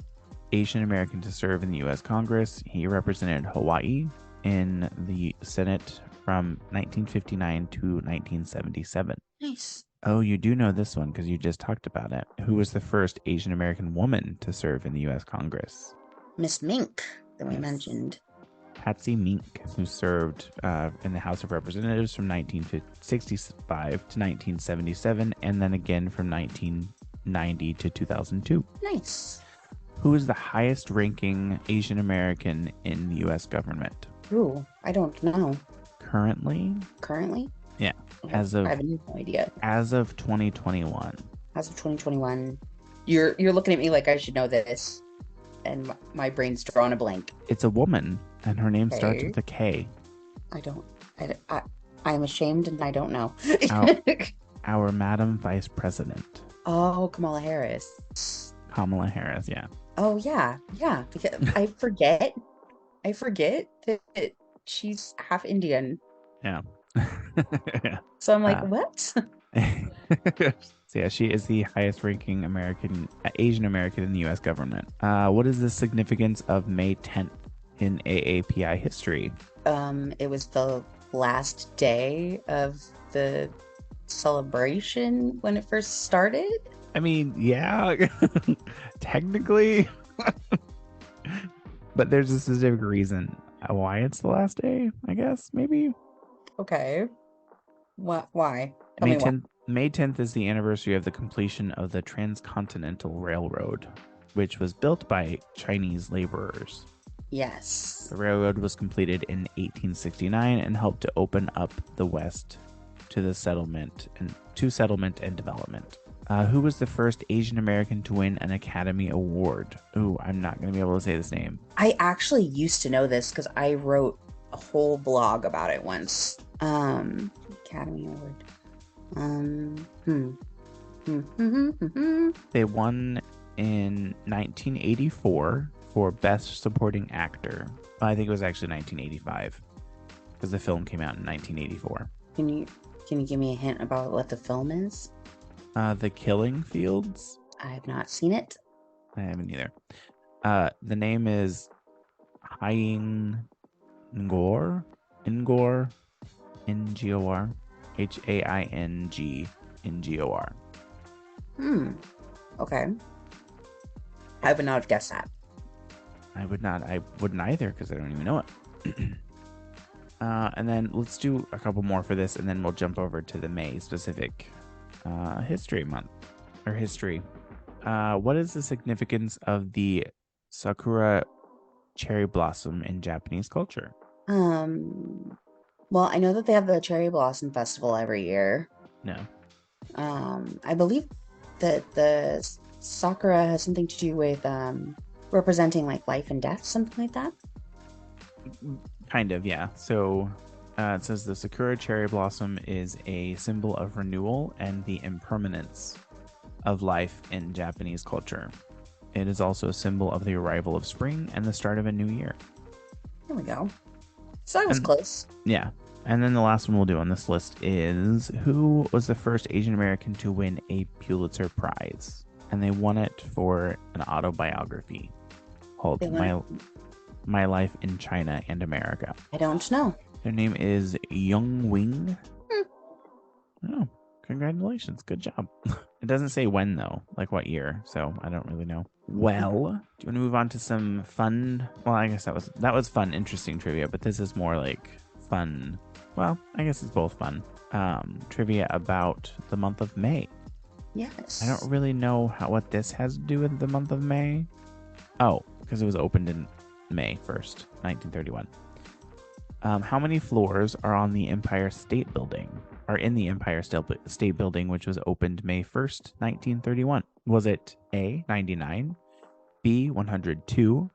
Asian American to serve in the U.S. Congress. He represented Hawaii in the Senate from 1959 to 1977. Nice. Oh, you do know this one because you just talked about it. Who was the first Asian American woman to serve in the U.S. Congress? Miss Mink that we Yes. mentioned. Patsy Mink, who served in the House of Representatives from 1965 to 1977, and then again from 1990 to 2002. Nice. Who is the highest ranking Asian American in the U.S. government? Ooh, I don't know. Currently, Currently? yeah, I have, as I of have no idea. 2021, As of 2021. You're looking at me like I should know this, and my brain's drawn a blank. it's a woman, and her name starts Okay. with a K. I don't. I'm ashamed and I don't know. Our, our Madam Vice President, Oh, Kamala Harris. Kamala Harris. Yeah, Oh yeah, yeah. Because I forget that she's half Indian. yeah. So I'm like, uh, what? so yeah, she is the highest ranking Asian American in the U.S. government. What is the significance of May 10th in AAPI history? It was the last day of the celebration when it first started. I mean, yeah, technically, but there's a specific reason why it's the last day. I guess maybe Okay. What? Why? Tell May me why. 10th. May 10th is the anniversary of the completion of the Transcontinental Railroad, which was built by Chinese laborers. Yes. The railroad was completed in 1869 and helped to open up the West to the settlement and development. Who was the first Asian American to win an Academy Award? Ooh, I'm not going to be able to say this name. I actually used to know this because I wrote a whole blog about it once. Academy Award. Um, hmm. They won in 1984 for Best Supporting Actor. I think it was actually 1985 because the film came out in 1984. Can you can you give me a hint about what the film is? The Killing Fields. I have not seen it. I haven't either. The name is Hying Ngor, Ngor, Ngor, Haingngor. Hmm. Okay. I would not have guessed that. I wouldn't either because I don't even know it. And then let's do a couple more for this, and then we'll jump over to the May specific history month or history. What is the significance of the Sakura cherry blossom in Japanese culture? Um. Well, I know that they have the Cherry Blossom Festival every year. No, I believe that the sakura has something to do with representing like life and death, something like that. kind of, yeah. So it says the Sakura cherry blossom is a symbol of renewal and the impermanence of life in Japanese culture. It is also a symbol of the arrival of spring and the start of a new year. There we go. So I was And close. yeah. And then the last one we'll do on this list is who was the first Asian American to win a Pulitzer Prize? And they won it for an autobiography called They went. My Life in China and America. I don't know. Their name is Young Wing. Hmm. Oh, congratulations. Good job. It doesn't say when, though, like what year, so I don't really know. Well, do you want to move on to some fun? Well, I guess that was fun, interesting trivia, but this is more like fun. Well, I guess it's both fun. Trivia about the month of May. I don't Yes. really know what this has to do with the month of May. Oh, because it was opened in May 1st, 1931. How many floors are on the Empire State Building? Are in the Empire State Building, which was opened May 1st, 1931? Was it A, 99, B, 102,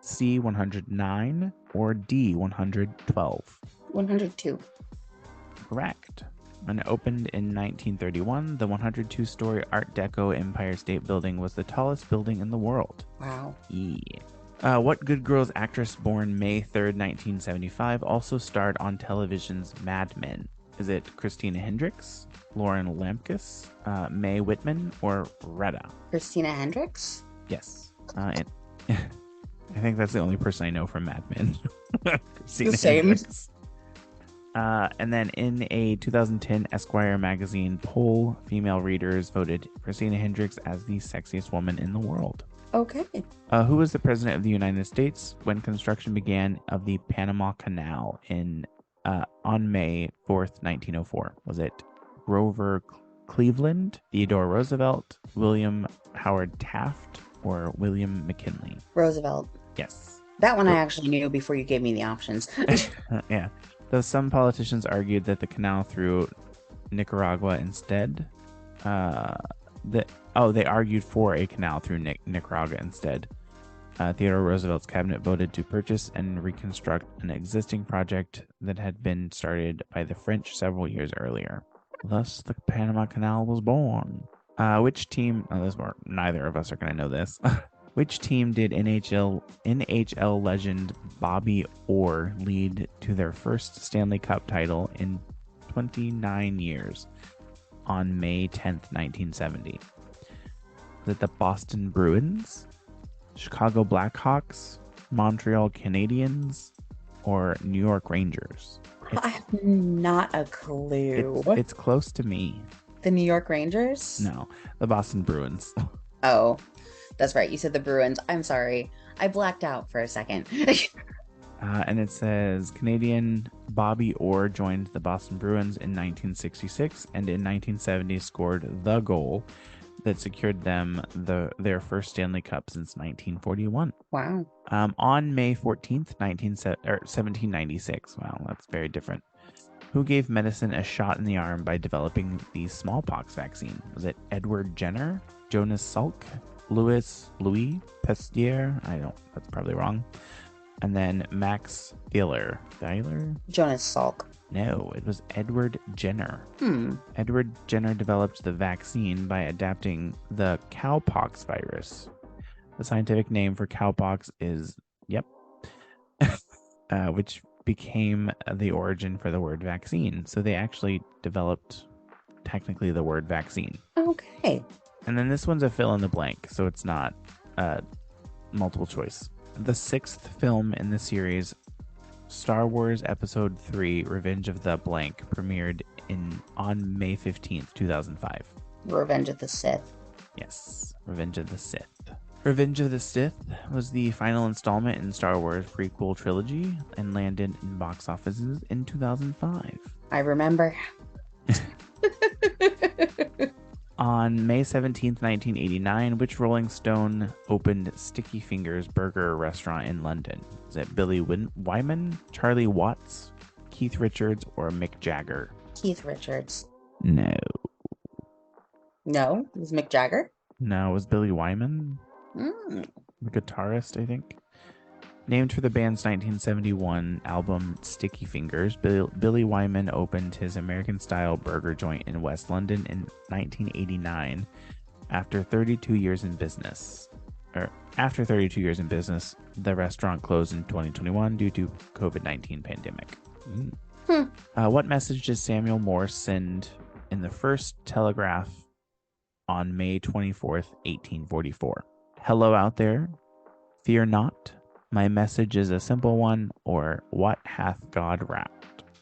C, 109, or D, 112? 102. Correct. When it opened in 1931, the 102-story Art Deco Empire State Building was the tallest building in the world. Wow. Yeah. What Good Girls actress born May 3rd, 1975 also starred on television's Mad Men? Is it Christina Hendricks, Lauren Lampkus, Mae Whitman, or Retta? Christina Hendricks? Yes. I think that's the only person I know from Mad Men. Christina The same. Hendricks. And then in a 2010 Esquire magazine poll, female readers voted Christina Hendricks as the sexiest woman in the world. Okay. Who was the president of the United States when construction began of the Panama Canal on May 4th, 1904? Was it Grover Cleveland, Theodore Roosevelt, William Howard Taft, or William McKinley? Roosevelt. Yes. That one I actually knew before you gave me the options. Yeah. Though some politicians argued that the canal through Nicaragua instead. They argued for a canal through Nicaragua instead. Theodore Roosevelt's cabinet voted to purchase and reconstruct an existing project that had been started by the French several years earlier. Thus, the Panama Canal was born. Which team? Neither of us are going to know this. Which team did NHL legend Bobby Orr lead to their first Stanley Cup title in 29 years on May 10th, 1970? Was it the Boston Bruins, Chicago Blackhawks, Montreal Canadiens, or New York Rangers? I have not a clue. It's close to me. The New York Rangers? No, the Boston Bruins. Oh, that's right. You said the Bruins. I'm sorry. I blacked out for a second. And it says Canadian Bobby Orr joined the Boston Bruins in 1966 and in 1970 scored the goal that secured them their first Stanley Cup since 1941. Wow. On May 14th, 1796. Wow, that's very different. Who gave medicine a shot in the arm by developing the smallpox vaccine? Was it Edward Jenner, Jonas Salk, Louis Pasteur? That's probably wrong. And then Max Thieler. Jonas Salk. No, it was Edward Jenner. Edward Jenner developed the vaccine by adapting the cowpox virus. The scientific name for cowpox is, which became the origin for the word vaccine. So they actually developed technically the word vaccine. Okay. And then this one's a fill in the blank, so it's not multiple choice. The sixth film in the series, Star Wars Episode 3, Revenge of the Blank, premiered on May 15th, 2005. Revenge of the Sith. Yes, Revenge of the Sith. Revenge of the Sith was the final installment in Star Wars prequel trilogy and landed in box offices in 2005. I remember. On May 17th, 1989, which Rolling Stone opened Sticky Fingers Burger restaurant in London? Is it Billy Wyman, Charlie Watts, Keith Richards, or Mick Jagger? Keith Richards. No. No? It was Mick Jagger? No, it was Billy Wyman. The guitarist, I think. Named for the band's 1971 album Sticky Fingers, Billy Wyman opened his American-style burger joint in West London in 1989 after 32 years in business. After 32 years in business, the restaurant closed in 2021 due to COVID-19 pandemic. What message did Samuel Morse send in the first telegraph on May 24th, 1844? Hello out there, fear not. My message is a simple one, or what hath God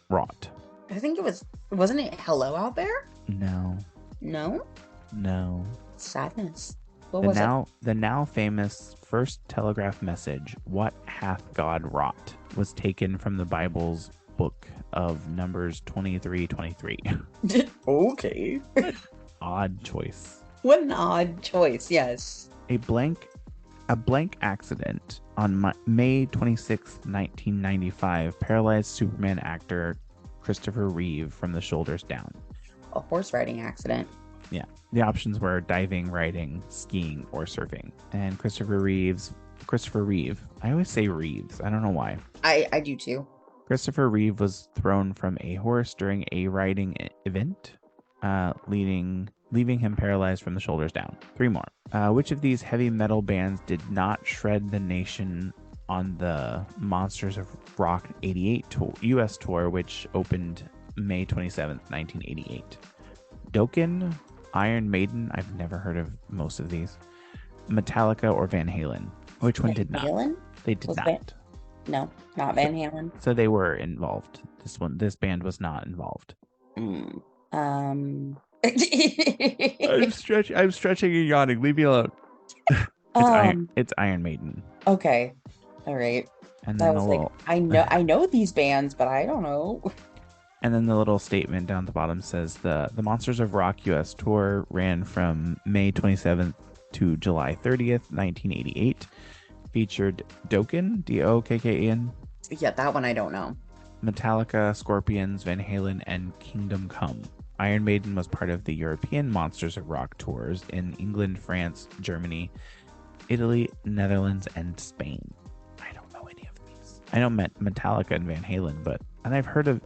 wrought? I think wasn't it hello out there? No. No? No. Sadness. What was it? The now famous first telegraph message, what hath God wrought, was taken from the Bible's book of Numbers 23:23. Okay. Odd choice. What an odd choice, yes. A blank A blank accident on May 26, 1995, paralyzed Superman actor Christopher Reeve from the shoulders down. A horse riding accident. Yeah. The options were diving, riding, skiing, or surfing. And Christopher Reeve, I always say Reeves. I don't know why. I do too. Christopher Reeve was thrown from a horse during a riding event, leaving him paralyzed from the shoulders down. 3 more. Which of these heavy metal bands did not shred the nation on the Monsters of Rock 88 US tour, which opened May 27th, 1988? Dokken, Iron Maiden, I've never heard of most of these, Metallica, or Van Halen? Which one did not? Halen? They did not. No, not Van Halen. So they were involved. This band was not involved. I'm stretching and yawning. Leave me alone. It's Iron Maiden. Okay. All right. And then I know these bands, but I don't know. And then the little statement down at the bottom says the Monsters of Rock US tour ran from May 27th to July 30th, 1988. Featured Dokken, Dokkan. Yeah, that one I don't know. Metallica, Scorpions, Van Halen, and Kingdom Come. Iron Maiden was part of the European Monsters of Rock tours in England, France, Germany, Italy, Netherlands, and Spain. I don't know any of these. I know Metallica and Van Halen, and I've heard of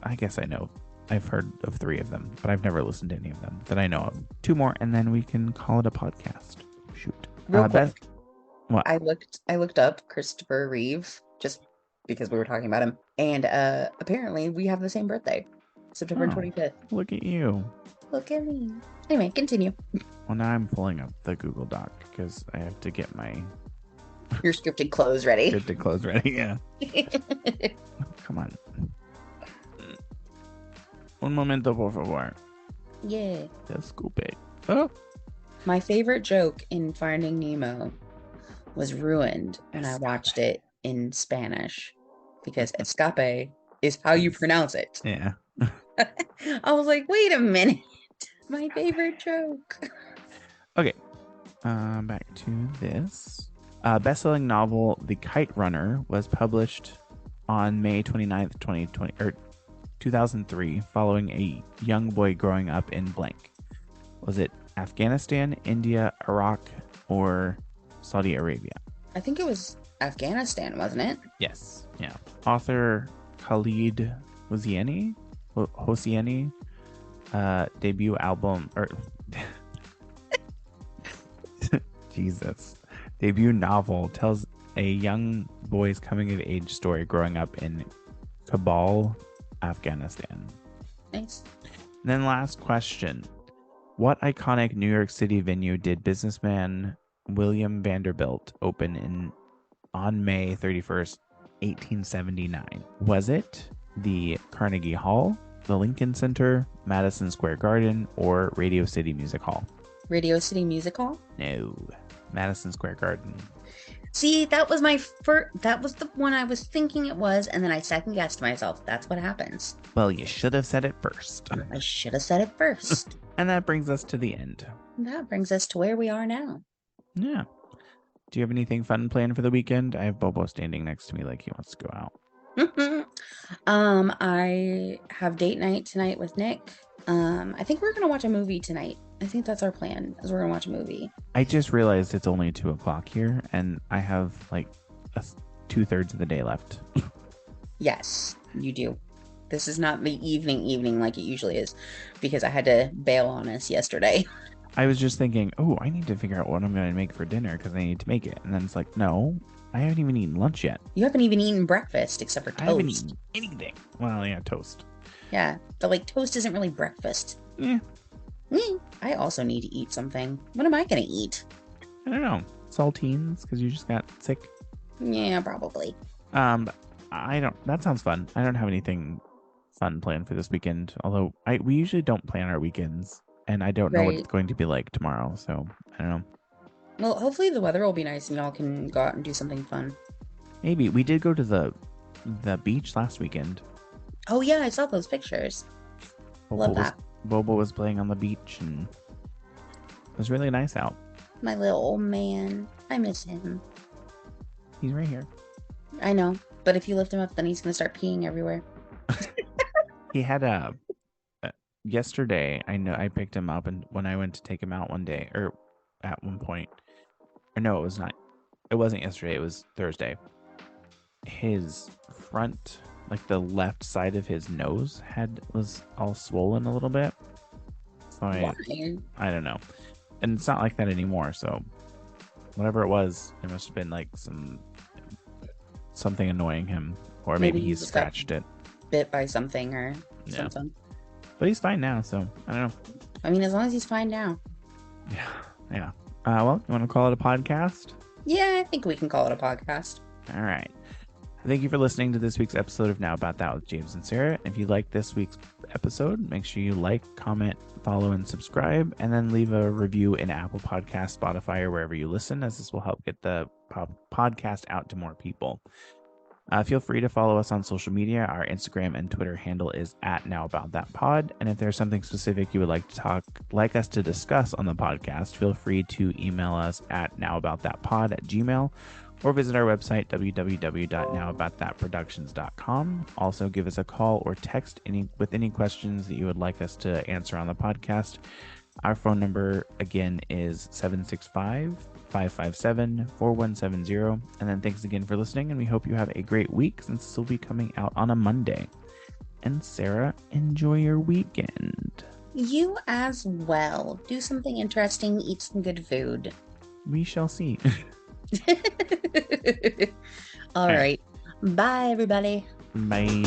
3 of them, but I've never listened to any of them that I know of. 2 more, and then we can call it a podcast. Shoot. Real quick. What? I looked up Christopher Reeve just because we were talking about him, and apparently we have the same birthday, September 25th. Look at you. Look at me. Anyway, continue. Well, now I'm pulling up the Google Doc because I have to get my your scripted clothes ready. Yeah. Come on. Un momento, por favor. Yeah. Disculpe. Oh. My favorite joke in Finding Nemo was ruined when I watched it in Spanish because escape is how you pronounce it. Yeah. I was like, wait a minute. My favorite joke. Okay. Back to this. Best-selling novel The Kite Runner was published on May 29th, 2003, following a young boy growing up in blank. Was it Afghanistan, India, Iraq, or Saudi Arabia? I think it was Afghanistan, wasn't it? Yes. Yeah. Author Khalid Hosseini, debut album, or debut novel tells a young boy's coming of age story growing up in Kabul, Afghanistan. Nice. And then last question. What iconic New York City venue did businessman William Vanderbilt open on May 31st, 1879? Was it the Carnegie Hall, the Lincoln Center, Madison Square Garden, or Radio City Music Hall? Radio City Music Hall? No. Madison Square Garden. See, that was that was the one I was thinking it was, and then I second guessed myself. That's what happens. Well, you should have said it first. I should have said it first. And that brings us to the end. That brings us to where we are now. Yeah. Do you have anything fun planned for the weekend? I have Bobo standing next to me like he wants to go out. I have date night tonight with Nick. I think we're gonna watch a movie tonight. I think that's our plan, is we're gonna watch a movie. I just realized it's only 2:00 here, and I have like 2/3 of the day left. Yes, you do. This is not the evening like it usually is, because I had to bail on us yesterday. I was just thinking, I need to figure out what I'm going to make for dinner because I need to make it. And then it's like, no, I haven't even eaten lunch yet. You haven't even eaten breakfast except for toast. I haven't eaten anything. Well, yeah, toast. Yeah, but toast isn't really breakfast. Yeah. I also need to eat something. What am I going to eat? I don't know. Saltines, because you just got sick. Yeah, probably. That sounds fun. I don't have anything fun planned for this weekend. Although we usually don't plan our weekends. And I don't know what it's going to be like tomorrow. So, I don't know. Well, hopefully the weather will be nice and y'all can go out and do something fun. Maybe. We did go to the beach last weekend. Oh, yeah. I saw those pictures. Love that. Bobo was playing on the beach and it was really nice out. My little old man. I miss him. He's right here. I know, but if you lift him up, then he's gonna start peeing everywhere. He had a yesterday. I know I picked him up, and when I went to take him out one day, or at one point, or no, it was not. It wasn't yesterday. It was Thursday. His front, like the left side of his nose, was all swollen a little bit. So Why? I don't know, and it's not like that anymore. So whatever it was, it must have been like something annoying him, or maybe he he just got scratched it. bit by something or Yeah, something. but he's fine now. So I don't know. I mean, as long as he's fine now. Yeah, yeah. Well, you want to call it a podcast? Yeah, I think we can call it a podcast. All right. Thank you for listening to this week's episode of Now About That with James and Sarah. If you like this week's episode, make sure you like, comment, follow, and subscribe, and then leave a review in Apple Podcasts, Spotify, or wherever you listen, as this will help get the podcast out to more people. Feel free to follow us on social media. Our Instagram and Twitter handle is @NowAboutThatPod. And if there's something specific you would like us to discuss on the podcast, feel free to email us at nowaboutthatpod@gmail.com or visit our website, www.nowaboutthatproductions.com. Also, give us a call or text with any questions that you would like us to answer on the podcast. Our phone number, again, is 765-557-4170. And then thanks again for listening, and we hope you have a great week since this will be coming out on a Monday. And Sarah, enjoy your weekend. You as well. Do something interesting, eat some good food. We shall see. All right. Bye, everybody. Bye.